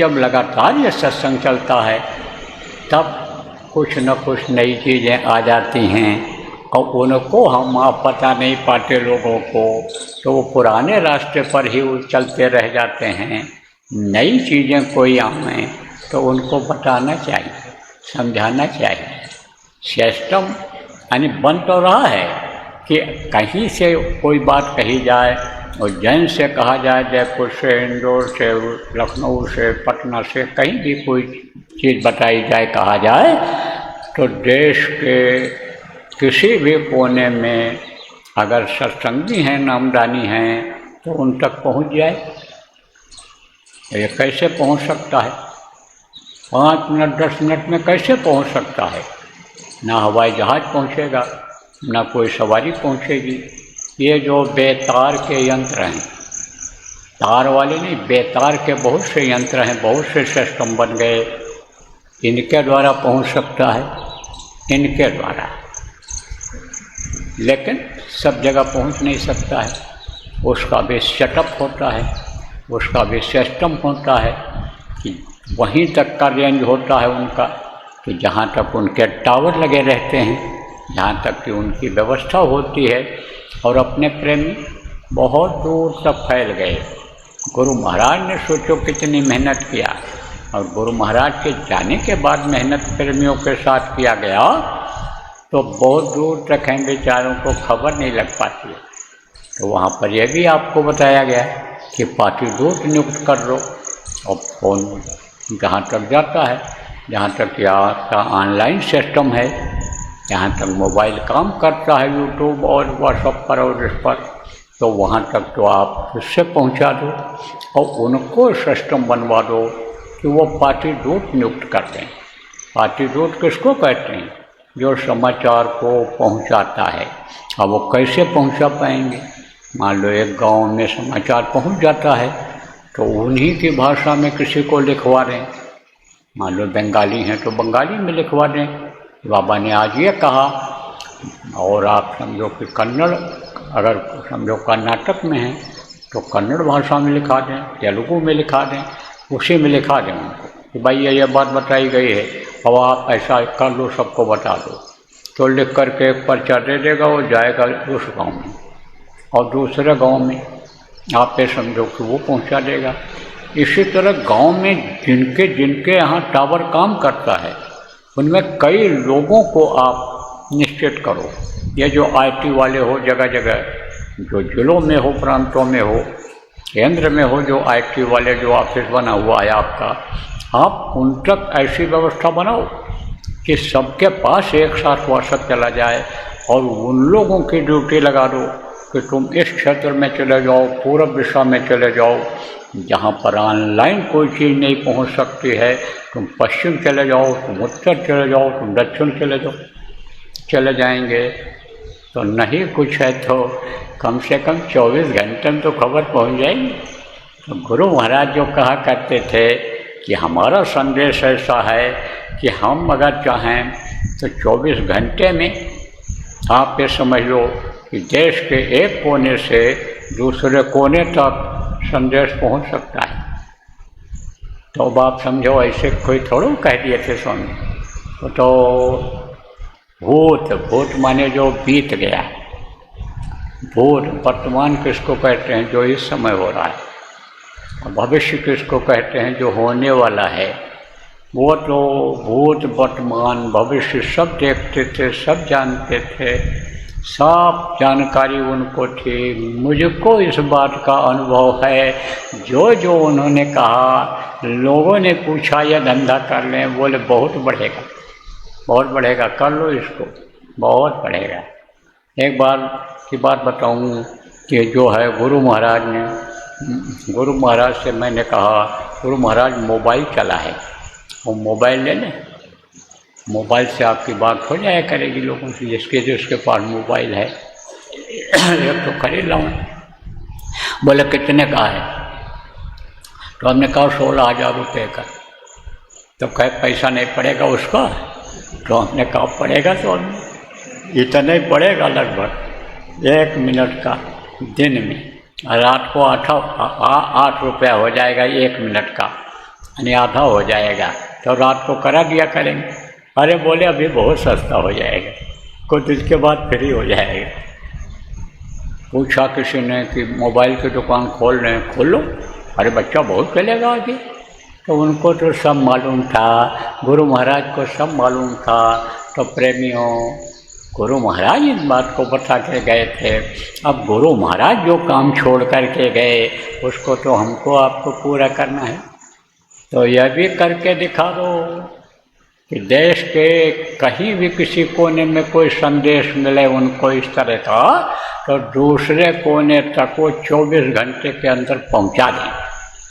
जब लगातार ये सत्संग चलता है तब कुछ न कुछ नई चीज़ें आ जाती हैं और उनको हम आप बता नहीं पाते लोगों को, तो वो पुराने रास्ते पर ही वो चलते रह जाते हैं। नई चीज़ें कोई आएँ तो उनको बताना चाहिए, समझाना चाहिए। सिस्टम यानी बन तो रहा है कि कहीं से कोई बात कही जाए, उज्जैन से कहा जाए, जयपुर से, इंदौर से, लखनऊ से, पटना से, कहीं भी कोई चीज़ बताई जाए, कहा जाए, तो देश के किसी भी कोने में अगर सत्संगी हैं, नामदानी हैं, तो उन तक पहुंच जाए। ये कैसे पहुंच सकता है? 5 मिनट 10 मिनट में कैसे पहुंच सकता है? ना हवाई जहाज़ पहुंचेगा, ना कोई सवारी पहुंचेगी। ये जो बेतार के यंत्र हैं, तार वाले नहीं, बेतार के बहुत से यंत्र हैं, बहुत से सिस्टम बन गए, इनके द्वारा पहुंच सकता है, इनके द्वारा। लेकिन सब जगह पहुंच नहीं सकता है। उसका भी सेटअप होता है, उसका भी सिस्टम होता है कि वहीं तक का रेंज होता है उनका, कि जहाँ तक उनके टावर लगे रहते हैं, जहाँ तक कि उनकी व्यवस्था होती है। और अपने प्रेमी बहुत दूर तक फैल गए। गुरु महाराज ने सोचो कितनी मेहनत किया, और गुरु महाराज के जाने के बाद मेहनत प्रेमियों के साथ किया गया, तो बहुत दूर तक हैं बेचारों को खबर नहीं लग पाती है। तो वहाँ पर यह भी आपको बताया गया कि पार्टीदूत नियुक्त कर लो, और फ़ोन जहाँ तक जाता है, जहाँ तक यहाँ का ऑनलाइन सिस्टम है, जहाँ तक मोबाइल काम करता है, यूट्यूब और व्हाट्सएप पर और इस पर, तो वहाँ तक तो आप उससे पहुँचा दो और उनको सिस्टम बनवा दो कि वो पार्टीदूत नियुक्त कर दें। पार्टीदूत किसको कहते हैं? जो समाचार को पहुँचाता है। अब वो कैसे पहुँचा पाएंगे? मान लो एक गांव में समाचार पहुँच जाता है, तो उन्हीं की भाषा में किसी को लिखवा दें। मान लो बंगाली हैं तो बंगाली में लिखवा दें, बाबा ने आज ये कहा। और आप समझो कि कन्नड़, अगर समझो कर्नाटक में है तो कन्नड़ भाषा में लिखा दें, तेलुगु में लिखा दें, उसी में लिखा दें उनको कि भाई ये बात बताई गई है, अब आप ऐसा कर लो, सबको बता दो। तो लिख करके एक पर्चा दे देगा, वो जाएगा उस गांव में, और दूसरे गांव में आप ये समझो कि वो पहुंचा देगा। इसी तरह गांव में जिनके जिनके यहाँ टावर काम करता है, उनमें कई लोगों को आप निश्चित करो। ये जो IT वाले हो जगह जगह, जो जिलों में हो, प्रांतों में हो, केंद्र में हो, जो IT वाले जो ऑफिस बना हुआ है आपका, आप उन तक ऐसी व्यवस्था बनाओ कि सबके पास एक साथ व्हाट्सएप चला जाए, और उन लोगों की ड्यूटी लगा दो कि तुम इस क्षेत्र में चले जाओ, पूर्व दिशा में चले जाओ, जहाँ पर ऑनलाइन कोई चीज़ नहीं पहुँच सकती है, तुम पश्चिम चले जाओ, तुम उत्तर चले जाओ, तुम दक्षिण चले जाएंगे। तो नहीं कुछ है तो कम से कम 24 घंटे में तो खबर पहुँच जाएगी। तो गुरु महाराज जो कहा करते थे कि हमारा संदेश ऐसा है कि हम अगर चाहें तो 24 घंटे में आप ये समझ लो कि देश के एक कोने से दूसरे कोने तक संदेश पहुंच सकता है। तो अब आप समझो, ऐसे कोई थोड़ा कह दिए थे स्वामी। तो भूत माने जो बीत गया, भूत वर्तमान किसको कहते हैं? जो इस समय हो रहा है। भविष्य किसको कहते हैं? जो होने वाला है। वो तो भूत वर्तमान भविष्य सब देखते थे, सब जानते थे, सब जानकारी उनको थी। मुझको इस बात का अनुभव है, जो जो उन्होंने कहा, लोगों ने पूछा यह धंधा कर लें, बोले बहुत बढ़ेगा, बहुत बढ़ेगा, कर लो इसको, बहुत बढ़ेगा। एक बार की बात बताऊं कि जो है गुरु महाराज से मैंने कहा, गुरु महाराज मोबाइल चला है, वो मोबाइल ले लें, मोबाइल से आपकी बात हो जाया करेगी लोगों से, जिसके पास मोबाइल है। एक तो खरीद लाऊं। बोले कितने का है? तो हमने कहा 16,000 रुपये का। तो कहे पैसा नहीं पड़ेगा उसका? तो हमने कहा पड़ेगा, तो इतना ही पड़ेगा, लगभग 1 मिनट का दिन में। रात को 8 रुपया हो जाएगा 1 मिनट का। यानी आधा हो जाएगा, तो रात को करा दिया करेंगे। अरे बोले अभी बहुत सस्ता हो जाएगा, कुछ इसके बाद फ्री हो जाएगा। पूछा किसी ने कि मोबाइल की दुकान खोल रहे हैं, खोल लो, अरे बच्चा बहुत चलेगा आगे। तो उनको तो सब मालूम था, गुरु महाराज को सब मालूम था। तो प्रेमियों, गुरु महाराज इस बात को बता के गए थे। अब गुरु महाराज जो काम छोड़ करके गए उसको तो हमको आपको पूरा करना है। तो यह भी करके दिखा दो कि देश के कहीं भी किसी कोने में कोई संदेश मिले उनको इस तरह का, तो दूसरे कोने तक वो 24 घंटे के अंदर पहुंचा दें।